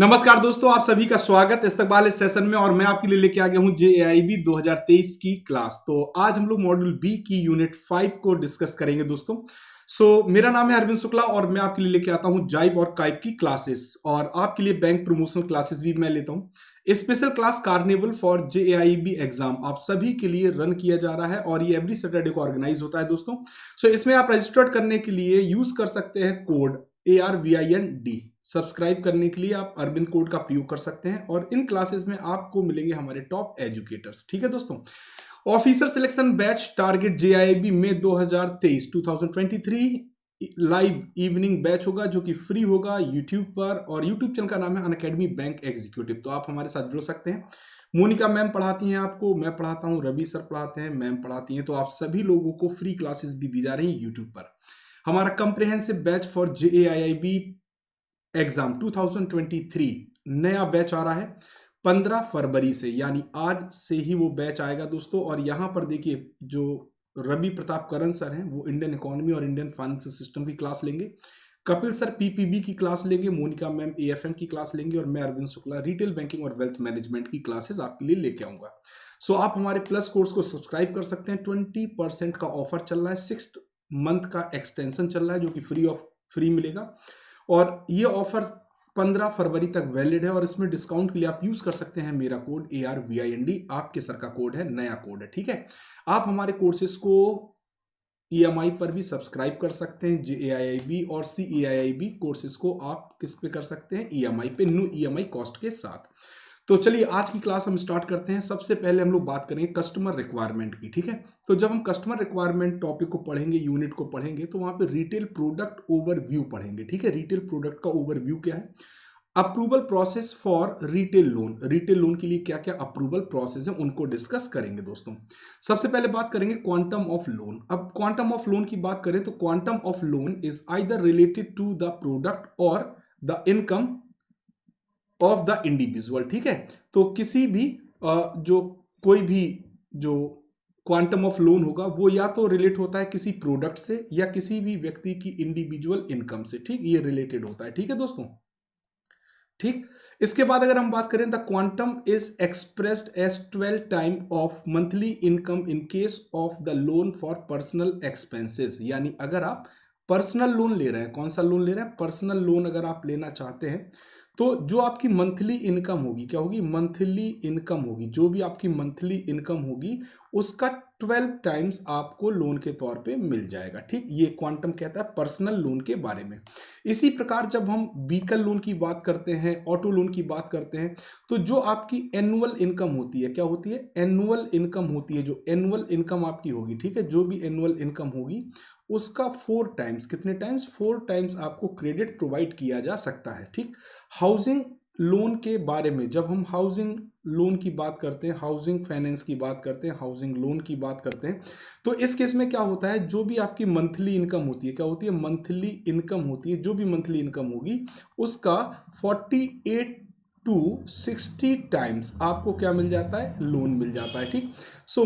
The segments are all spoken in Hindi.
नमस्कार दोस्तों, आप सभी का स्वागत इस्तकबाल इस सेशन में। और मैं आपके लिए लेके आ गया हूं जेएआईबी 2023 की क्लास। तो आज हम लोग मॉड्यूल बी की यूनिट 5 को डिस्कस करेंगे दोस्तों। मेरा नाम है अरविंद शुक्ला और मैं आपके लिए लेके आता हूं जाइब और काइब की क्लासेस, और आपके लिए बैंक प्रमोशनल क्लासेस भी मैं लेता हूं। Special class carnival for JAIIB exam आप सभी के लिए रन किया जा रहा है और ये एवरी सैटरडे को ऑर्गेनाइज होता है दोस्तों। इसमें आप रजिस्टर्ड करने के लिए यूज कर सकते हैं कोड ARVIND। सब्सक्राइब करने के लिए आप अरविंद कोड का प्रयोग कर सकते हैं और इन क्लासेस में आपको मिलेंगे हमारे टॉप एजुकेटर्स। ठीक है दोस्तों। Officer selection batch target JIB में 2023 लाइव इवनिंग बैच होगा जो कि फ्री होगा यूट्यूब पर, और यूट्यूब चैनल का नाम है अनअकैडमी बैंक एग्जीक्यूटिव। तो आप हमारे साथ जुड़ सकते हैं। मोनिका मैम पढ़ाती हैं आपको, मैं पढ़ाता हूँ, रवि सर पढ़ाते हैं, मैम पढ़ाती हैं। तो आप सभी लोगों को फ्री क्लासेस भी दी जा रही हैं यूट्यूब पर। हमारा comprehensive batch for JAIIB exam 2023 नया बैच आ रहा है 15 फरवरी से, यानी आज से ही वो बैच आएगा दोस्तों। और यहाँ पर देखिए, जो रवि प्रताप करन सर हैं वो इंडियन इकोनॉमी और इंडियन फाइनेंशियल सिस्टम की क्लास लेंगे, कपिल सर पीपीबी की क्लास लेंगे, मोनिका मैम एएफएम की क्लास लेंगे, और मैं अरविंद शुक्ला रिटेल बैंकिंग और वेल्थ मैनेजमेंट की क्लासेस आपके लिए लेके आऊंगा। आप हमारे प्लस कोर्स को सब्सक्राइब कर सकते हैं। 20% का ऑफर चल रहा है, 6 मंथ का एक्सटेंशन चल रहा है जो कि फ्री मिलेगा। और ये ऑफर 15 फरवरी तक वैलिड है, और इसमें डिस्काउंट के लिए आप यूज कर सकते हैं मेरा कोड ARVIND। आपके सर का कोड है, नया कोड है। ठीक है। आप हमारे कोर्सेज को EMI पर भी सब्सक्राइब कर सकते हैं। JAIIB और CAIIB कोर्सेज को आप किस पे कर सकते हैं? EMI पे, न्यू EMI कॉस्ट के साथ। तो चलिए आज की क्लास हम स्टार्ट करते हैं। सबसे पहले हम लोग बात करेंगे कस्टमर रिक्वायरमेंट की। ठीक है। तो जब हम कस्टमर रिक्वायरमेंट टॉपिक को पढ़ेंगे, यूनिट को पढ़ेंगे, तो वहां पे रिटेल प्रोडक्ट ओवरव्यू पढ़ेंगे। ठीक है। रिटेल प्रोडक्ट का ओवरव्यू क्या है, approval process for retail loan, retail loan के लिए क्या क्या अप्रूवल प्रोसेस है उनको डिस्कस करेंगे दोस्तों। सबसे पहले बात करेंगे क्वांटम ऑफ लोन। अब क्वांटम ऑफ लोन की बात करें तो quantum of loan is either related to the product or the income of the individual. ठीक है। तो किसी भी जो कोई भी जो क्वांटम ऑफ लोन होगा वो या तो रिलेट होता है किसी प्रोडक्ट से या किसी भी व्यक्ति की इंडिविजुअल इनकम से। ठीक, ये रिलेटेड होता है। ठीक है दोस्तों। ठीक। इसके बाद अगर हम बात करें, the quantum is expressed as 12 time of monthly income in case of the loan for personal expenses. यानी अगर आप पर्सनल लोन ले रहे हैं, कौन सा लोन ले रहे हैं? पर्सनल लोन अगर आप लेना चाहते हैं तो जो आपकी मंथली इनकम होगी, क्या होगी? मंथली इनकम होगी। जो भी आपकी मंथली इनकम होगी उसका 12 टाइम्स आपको लोन के तौर पे मिल जाएगा। ठीक, ये क्वांटम कहता है पर्सनल लोन के बारे में। इसी प्रकार जब हम व्हीकल लोन की बात करते हैं, ऑटो लोन की बात करते हैं, तो जो आपकी एनुअल इनकम होती है, क्या होती है? एनुअल इनकम होती है। जो एनुअल इनकम आपकी होगी, ठीक है, जो भी एनुअल इनकम होगी उसका 4 टाइम्स, कितने टाइम्स? 4 टाइम्स आपको क्रेडिट प्रोवाइड किया जा सकता है। ठीक। हाउसिंग लोन के बारे में, जब हम हाउसिंग लोन की बात करते हैं, हाउसिंग फाइनेंस की बात करते हैं, हाउसिंग लोन की बात करते हैं, तो इस केस में क्या होता है? जो भी आपकी मंथली इनकम होती है, क्या होती है? मंथली इनकम होती है। जो भी मंथली इनकम होगी उसका 48 टू 60 टाइम्स आपको क्या मिल जाता है? लोन मिल जाता है। ठीक।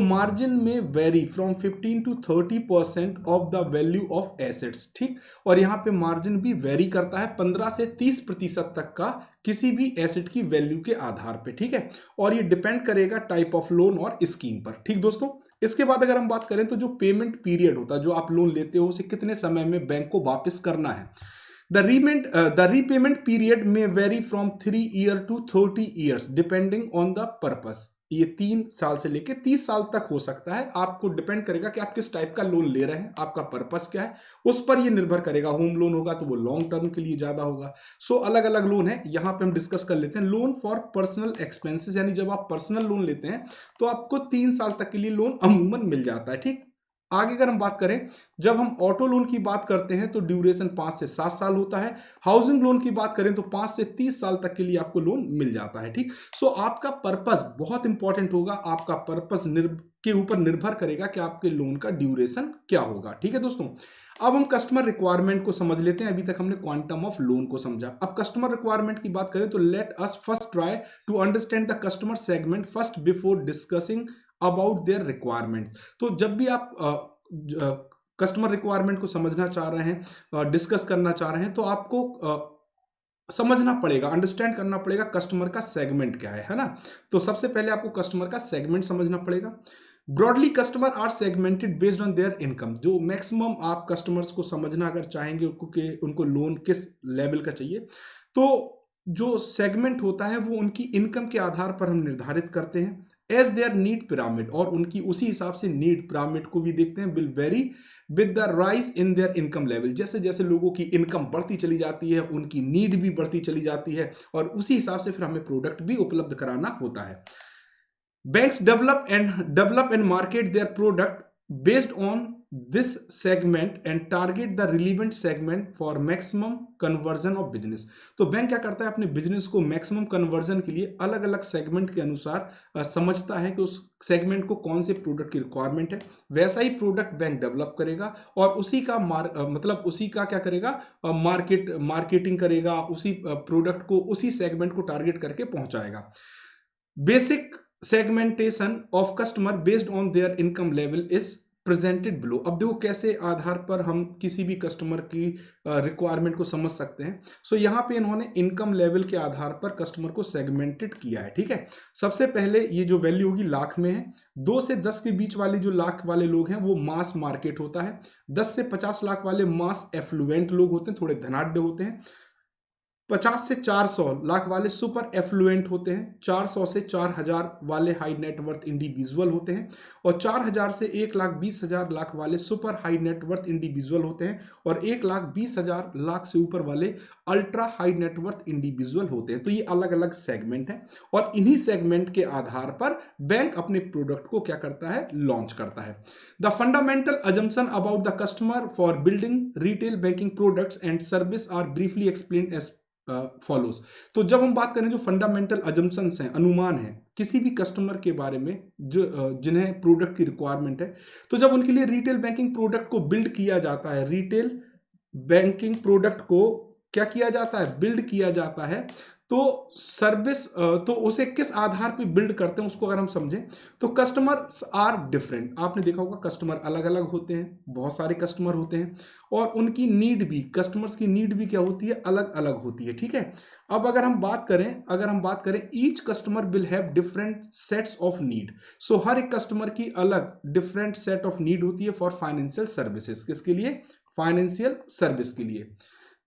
मार्जिन में very from 15 to 30% of the value of assets. ठीक। और यहाँ पे मार्जिन भी वेरी करता है 15 से 30% तक का किसी भी एसेट की वैल्यू के आधार पे। ठीक है। और ये डिपेंड करेगा टाइप ऑफ लोन और स्कीम पर। ठीक दोस्तों। इसके बाद अगर हम बात करें तो जो पेमेंट पीरियड होता है, जो आप लोन लेते हो उसे कितने समय में बैंक को वापस करना है, the repayment period may vary from 3 year to 30 years depending on the purpose। ये 3 साल से लेके 30 साल तक हो सकता है। आपको डिपेंड करेगा कि आप किस टाइप का लोन ले रहे हैं, आपका पर्पस क्या है, उस पर ये निर्भर करेगा। होम लोन होगा तो वो लॉन्ग टर्म के लिए ज्यादा होगा। अलग अलग लोन है, यहां पे हम डिस्कस कर लेते हैं। लोन फॉर पर्सनल एक्सपेंसेस, यानी जब आप पर्सनल लोन लेते हैं तो आपको 3 साल तक के लिए लोन अमूमन मिल जाता है। ठीक। आगे अगर हम बात करें, जब हम ऑटो लोन की बात करते हैं तो ड्यूरेशन 5 से 7 साल होता है। हाउसिंग लोन की बात करें तो 5 से 30 साल तक के लिए आपको लोन मिल जाता है। ठीक। आपका पर्पस बहुत इंपॉर्टेंट होगा। आपका पर्पस के ऊपर निर्भर करेगा कि आपके लोन का ड्यूरेशन क्या होगा। ठीक है दोस्तों। अब हम कस्टमर रिक्वायरमेंट को समझ लेते हैं। अभी तक हमने क्वांटम ऑफ लोन को समझा। अब कस्टमर रिक्वायरमेंट की बात करें तो let us first try to understand the customer segment first before discussing about their requirement. तो जब भी आप कस्टमर रिक्वायरमेंट को समझना चाह रहे हैं, डिस्कस करना चाह रहे हैं, तो आपको समझना पड़ेगा, अंडरस्टैंड करना पड़ेगा कस्टमर का सेगमेंट क्या है ना। तो सबसे पहले आपको कस्टमर का सेगमेंट समझना पड़ेगा। Broadly customer are segmented based on their income. जो मैक्सिमम आप कस्टमर्स को समझना अगर चाहेंगे उनको कि उनको लोन किस लेवल का चाहिए, तो जो सेगमेंट होता है वो उनकी इनकम के आधार पर हम निर्धारित करते हैं एज देयर नीड पिरामिड, और उनकी उसी हिसाब से नीड पिरामिड को भी देखते हैं, will very with the rise in their income level. जैसे जैसे लोगों की इनकम बढ़ती चली जाती है उनकी नीड भी बढ़ती चली जाती है, और उसी हिसाब से फिर हमें प्रोडक्ट भी उपलब्ध कराना होता है। Banks develop and market their product based on this segment and target the relevant segment for maximum conversion of business। तो बैंक क्या करता है, अपने बिजनेस को मैक्सिमम कन्वर्जन के लिए अलग अलग सेगमेंट के अनुसार समझता है कि उस सेगमेंट को कौन से प्रोडक्ट की रिक्वायरमेंट है, वैसा ही प्रोडक्ट बैंक डेवलप करेगा और उसी का मतलब उसी का क्या करेगा, मार्केटिंग करेगा, उसी प्रोडक्ट को उसी सेगमेंट को टारगेट करके पहुंचाएगा। Basic segmentation of customer based on their income level is presented below. अब देखो कैसे आधार पर हम किसी भी कस्टमर की रिक्वायरमेंट को समझ सकते हैं। सो यहाँ पे इन्होंने इनकम लेवल के आधार पर कस्टमर को सेगमेंटेड किया है, ठीक है। सबसे पहले ये जो वैल्यू होगी लाख में है। 2 से 10 के बीच वाले जो लाख वाले लोग हैं वो मास मार्केट होता है। 10 से 50 लाख वाले मास एफ्लुएंट लोग होते हैं, थोड़े धनाढ्य होते हैं। 50 से 400 लाख वाले सुपर एफ्लुएंट होते हैं। 400 से 4000 वाले हाई नेटवर्थ इंडिविजुअल होते हैं, और 4000 से 1,20,000 लाख वाले सुपर हाई नेटवर्थ इंडिविजुअल होते हैं, और 1,20,000 लाख से ऊपर वाले अल्ट्रा हाई नेटवर्थ इंडिविजुअल होते हैं। तो ये अलग अलग सेगमेंट हैं, और इन्हीं सेगमेंट के आधार पर बैंक अपने प्रोडक्ट को क्या करता है, लॉन्च करता है। The fundamental assumption about the customer for building retail banking products and service are briefly explained as follows. तो जब हम बात करें जो फंडामेंटल अजम्पशंस हैं, अनुमान है किसी भी कस्टमर के बारे में जो जिन्हें प्रोडक्ट की रिक्वायरमेंट है, तो जब उनके लिए रिटेल बैंकिंग प्रोडक्ट को बिल्ड किया जाता है, रिटेल बैंकिंग प्रोडक्ट को क्या किया जाता है, बिल्ड किया जाता है, तो सर्विस तो उसे किस आधार पे बिल्ड करते हैं उसको अगर हम समझें तो कस्टमर्स आर डिफरेंट। आपने देखा होगा कस्टमर अलग अलग होते हैं, बहुत सारे कस्टमर होते हैं, और उनकी नीड भी, कस्टमर्स की नीड भी क्या होती है, अलग अलग होती है, ठीक है। अब अगर हम बात करें each customer will have different sets of need. So हर एक कस्टमर की अलग डिफरेंट सेट ऑफ नीड होती है फॉर फाइनेंशियल सर्विसेज। किसके लिए, फाइनेंशियल सर्विस के लिए।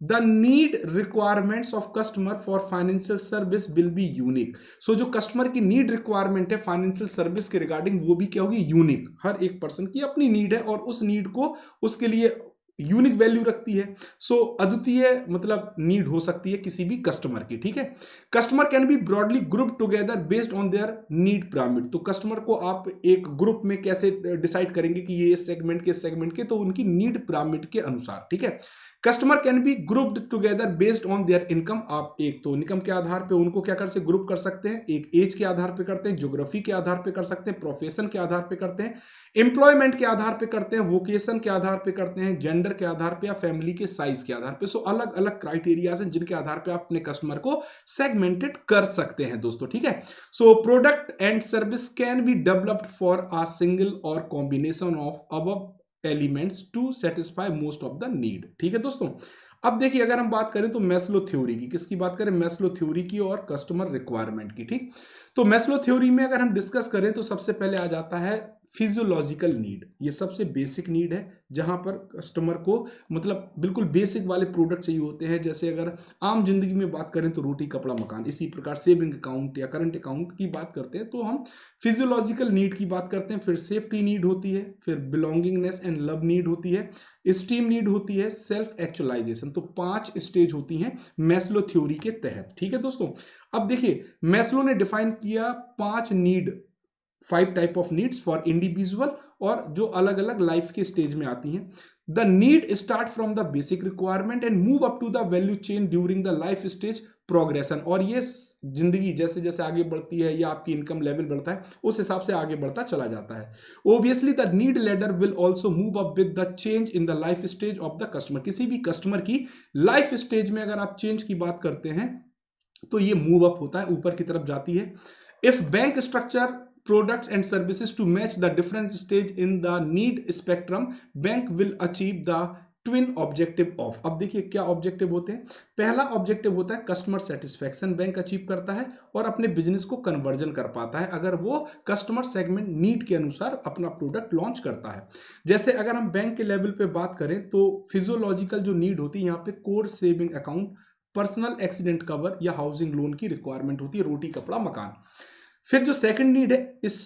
The need requirements of customer for financial service will be unique। सो जो कस्टमर की नीड रिक्वायरमेंट है फाइनेंशियल सर्विस के रिगार्डिंग वो भी क्या होगी, यूनिक। हर एक पर्सन की अपनी नीड है और उस नीड को उसके लिए यूनिक वैल्यू रखती है। सो अद्वितीय मतलब नीड हो सकती है किसी भी कस्टमर की, ठीक है। Customer can be broadly group together based on their need pyramid. तो कस्टमर को आप एक ग्रुप में कैसे डिसाइड करेंगे कि ये सेगमेंट के, तो उनकी नीड पिरामिड के अनुसार, ठीक है। Customer can be grouped together based on their income. आप एक तो इनकम के आधार पे उनको क्या कर सकते, ग्रुप कर सकते हैं। एक एज के आधार पे करते हैं, ज्योग्राफी के आधार पे कर सकते हैं, प्रोफेशन के आधार पे करते हैं, एम्प्लॉयमेंट के आधार पे करते हैं, वोकेशन के आधार पे करते हैं, जेंडर के आधार पे या फैमिली के साइज के आधार पे। सो अलग अलग क्राइटेरियाज हैं जिनके आधार पे आप अपने कस्टमर को सेगमेंटेड कर सकते हैं दोस्तों, ठीक है। So product and service can be developed for a single or combination of above elements to satisfy most of the need, ठीक है दोस्तों। अब देखिए अगर हम बात करें तो मैस्लो थ्योरी की, किसकी बात करें, मैस्लो थ्योरी की और कस्टमर रिक्वायरमेंट की, ठीक। तो मैस्लो थ्योरी में अगर हम डिस्कस करें तो सबसे पहले आ जाता है फिजियोलॉजिकल नीड। ये सबसे बेसिक नीड है जहां पर कस्टमर को मतलब बिल्कुल बेसिक वाले प्रोडक्ट चाहिए होते हैं। जैसे अगर आम जिंदगी में बात करें तो रोटी कपड़ा मकान, इसी प्रकार सेविंग अकाउंट या करंट अकाउंट की बात करते हैं तो हम फिजियोलॉजिकल नीड की बात करते हैं। फिर सेफ्टी नीड होती है, फिर बिलोंगिंगनेस एंड लव नीड होती है, स्टीम नीड होती है, सेल्फ एक्चुअलाइजेशन। तो 5 स्टेज होती हैं मैस्लो थ्योरी के तहत, ठीक है दोस्तों। अब देखिए मैस्लो ने डिफाइन किया 5 type of needs for individual, और जो अलग अलग लाइफ के स्टेज में आती हैं। The need start from the basic requirement and move up to the value chain during the life stage progression. और ये जिंदगी जैसे जैसे आगे बढ़ती है या आपकी इनकम लेवल बढ़ता है उस हिसाब से आगे बढ़ता चला जाता है। Obviously the need ladder will also move up with the change in the life stage of the customer. किसी भी कस्टमर की लाइफ स्टेज में अगर आप चेंज की बात करते हैं तो ये मूव अप होता है, ऊपर की तरफ जाती है। If bank structure products and services to match the different stage in the need spectrum, bank will achieve the twin objective of. अब देखिए क्या ऑब्जेक्टिव होते हैं। पहला ऑब्जेक्टिव होता है कस्टमर सेटिस्फेक्शन बैंक अचीव करता है और अपने बिजनेस को कन्वर्जन कर पाता है अगर वो कस्टमर सेगमेंट नीड के अनुसार अपना प्रोडक्ट लॉन्च करता है। जैसे अगर हम बैंक के लेवल पे बात करें तो फिजियोलॉजिकल जो नीड होती है यहाँ पे core saving account, personal accident cover या हाउसिंग लोन की रिक्वायरमेंट होती है, रोटी कपड़ा मकान। फिर जो सेकंड नीड है इस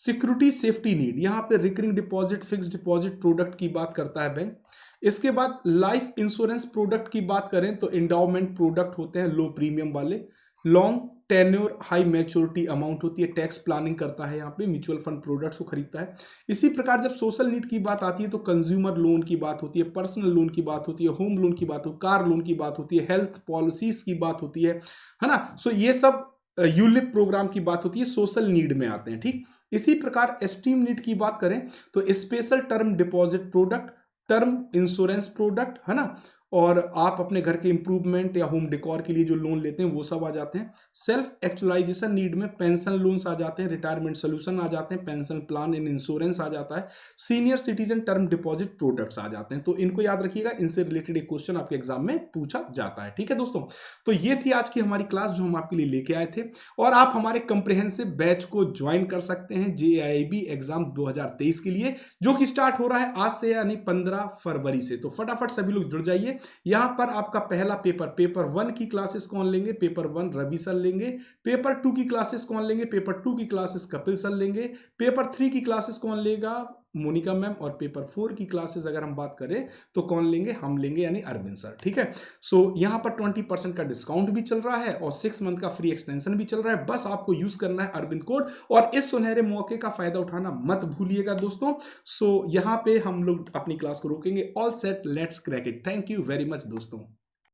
सिक्योरिटी सेफ्टी नीड, यहाँ पे recurring deposit, fix deposit product की बात करता है बैंक। इसके बाद लाइफ इंश्योरेंस प्रोडक्ट की बात करें तो इंडाउमेंट प्रोडक्ट होते हैं लो प्रीमियम वाले, long tenure high maturity amount होती है, टैक्स प्लानिंग करता है यहाँ पे, म्यूचुअल फंड प्रोडक्ट्स को खरीदता है। इसी प्रकार जब सोशल नीड की बात आती है तो कंज्यूमर लोन की बात होती है, पर्सनल लोन की बात होती है, होम लोन की बात होती है, कार लोन की बात होती है, हेल्थ पॉलिसीज की बात होती है ना। सो ये सब यूलिप प्रोग्राम की बात होती है, सोशल नीड में आते हैं। ठीक, इसी प्रकार एस्टीम नीड की बात करें तो special term deposit product, term insurance product है ना, और आप अपने घर के इंप्रूवमेंट या होम डेकोर के लिए जो लोन लेते हैं वो सब आ जाते हैं। सेल्फ एक्चुअलाइजेशन नीड में पेंशन लोन्स आ जाते हैं, रिटायरमेंट सोल्यूशन आ जाते हैं, पेंशन प्लान एंड इंश्योरेंस आ जाता है, senior citizen term deposit products आ जाते हैं। तो इनको याद रखिएगा, इनसे रिलेटेड एक क्वेश्चन आपके एग्जाम में पूछा जाता है। ठीक है दोस्तों, तो ये थी आज की हमारी क्लास जो हम आपके लिए लेके आए थे, और आप हमारे कंप्रिहेंसिव बैच को ज्वाइन कर सकते हैं JIIB एग्जाम 2023 के लिए, जो कि स्टार्ट हो रहा है आज से, यानी 15 फरवरी से। तो फटाफट सभी लोग जुड़ जाइए। यहां पर आपका पहला पेपर 1 की क्लासेस कौन लेंगे, पेपर 1 रवि सर लेंगे। पेपर 2 की क्लासेस कौन लेंगे, पेपर 2 की क्लासेस कपिल सर लेंगे। पेपर 3 की क्लासेस कौन लेगा, मोनिका मैम। और पेपर 4 की क्लासेस अगर हम बात करें तो कौन लेंगे, हम लेंगे, यानी अरविंद सर। ठीक है, सो यहां पर 20% का डिस्काउंट भी चल रहा है और 6 मंथ का फ्री एक्सटेंशन भी चल रहा है। बस आपको यूज करना है अरविंद कोड, और इस सुनहरे मौके का फायदा उठाना मत भूलिएगा दोस्तों। सो यहां पे हम लोग अपनी क्लास को रोकेंगे। All set, let's crack it. Thank you very much दोस्तों।